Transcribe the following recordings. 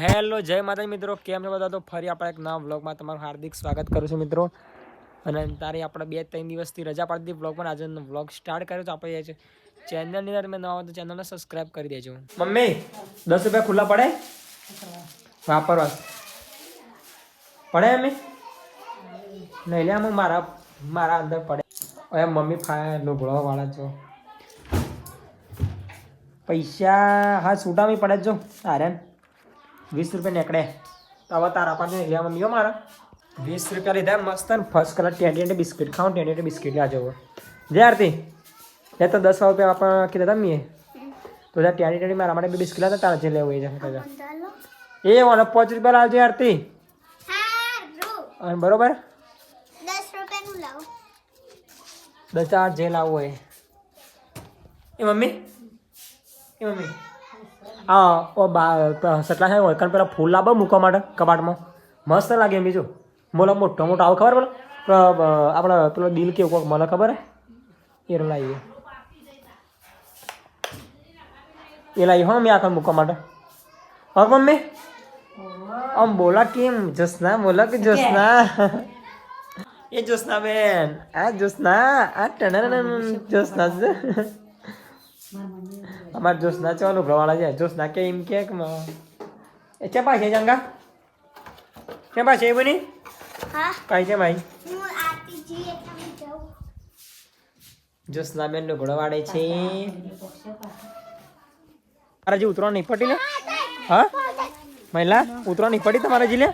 Hello જય માતાજી મિત્રો, કેમ છો બધા? તો ફરી આપણે એક નવા વ્લોગમાં તમારું હાર્દિક સ્વાગત કરું છું મિત્રો. અને તારી આપણે 2-3 દિવસથી રજા પાડી વ્લોગ પણ આજે વ્લોગ સ્ટાર્ટ કર્યો. તો આપણે છે ચેનલની અંદર મેં નવા તો ચેનલને સબસ્ક્રાઈબ કરી દેજો. મમ્મી 10 રૂપિયા ખુલ્લા પડે વાપરવા પડે? મમ્મી નહીં લે, મારા અંદર પડે. હવે મમ્મી લોભળવા વાળા છો. પૈસા હા છૂટામી પડે જો આર્યન 20 રૂપિયા નીકળે તો હવે તારા પાસે લ્યા મમ્મીઓ મારા 20 રૂપિયા લીધા મસ્ત ને ફર્સ્ટ કલર ટેન્ટી બિસ્કિટ ખાઉં. ટેન્ટી બિસ્કિટ લા જવો જે આરતી એ તો 10 રૂપિયા આપણે કીધા હતા મેં તો ત્યાં ટેન્ટી મારા માટે બિસ્કિટ હતા તારા જે લેવું એ જશે એ મને 5 રૂપિયા લાવજે આરતી. બરોબર 10 રૂપિયાનું લાવો. 10 જે લાવવું હોય એ મમ્મી હા ઓ સટલા છે ઓળખાણ પેલા ફૂલ લાવો મૂકવા માટે કબાટમાં મસ્ત લાગે એમ. બીજું મોલો મોટો મોટો આવું ખબર પેલો આપણે પેલો દિલ કેવું કોઈક મને ખબર હે એ લાવીએ એ લાવી હો મેં આખા મૂકવા માટે. હા મમ્મી આમ બોલા કેમ જસના બોલા કે જસના એ જસના બેન આ જસના આ જસના અમારે જોશના ચાલો ભરવાળા છે. જોશના કે એમ કે એ ચેપા છે જંગા ચેપા છે બની હા કઈ છે ભાઈ હું આરતી જી એટલે જાઉં. જોશના બેન નો ઘોડવાડે છે. મારા જે ઉતરવા નહીં પડી લે હા મહિલા ઉતરવા નહીં પડી તમારા જી લે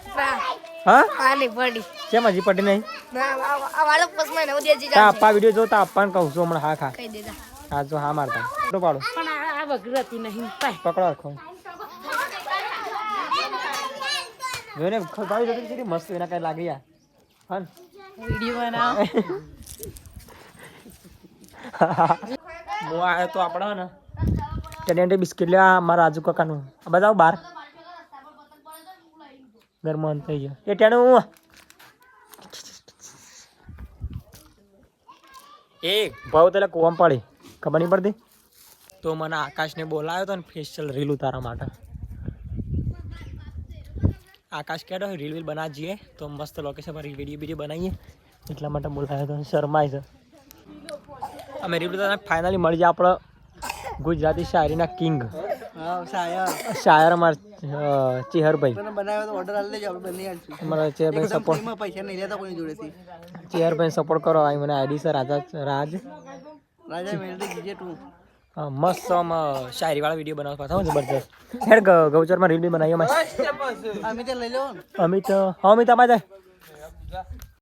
હા આલી પડી કેમ હજી પડી નહીં? આ વાળો પસમાં નવ દેજી તા આપા વિડીયો જોતા આપવાનું કહું છું હમણાં. હા ખા કહી દેતા હા જો હા મારતા તો પાડો પણ આ વગરતી નહીં પકડો રાખો જોઈને ખબર જતી મસ્ત એના કઈ લાગી યાર હા વિડિયો બનાવો. હું આવ્યો તો આપણે ને ટેન્ટી બિસ્કિટ લેવા મારા રાજુ કાકાનું આ બધા બહાર ઘરમાં થઈ ગયો એ ટેનું એ ભાવ તને કોમ પડી ખબર નહીં પડતી તો મને આકાશને બોલાવ્યો હતો ને ફેશિયલ રીલ ઉતારવા માટે. આકાશ કહેતો રીલ વીલ બનાવીએ તો મસ્ત લોકેશન પર વિડીયો બનાવીએ એટલા માટે બોલાવ્યો હતો. શર્માય છે અમે રીલ ઉતારવા ફાઇનલી મળી જાય આપણે ગુજરાતી શાયરીના કિંગ શાયર અમારા ચેહરભાઈ અમારા ચેહરભાઈ સપોર્ટ ચેહરભાઈ સપોર્ટ કરો. અહીં મને આઈડી છે રાજ મસ્ત શાયરી વાળા વિડીયો બનાવવા પાછા જબરદસ્ત હેડ ગૌચરમાં રીલ બી બનાવીએ અમિત હા અમિત અમારે જાય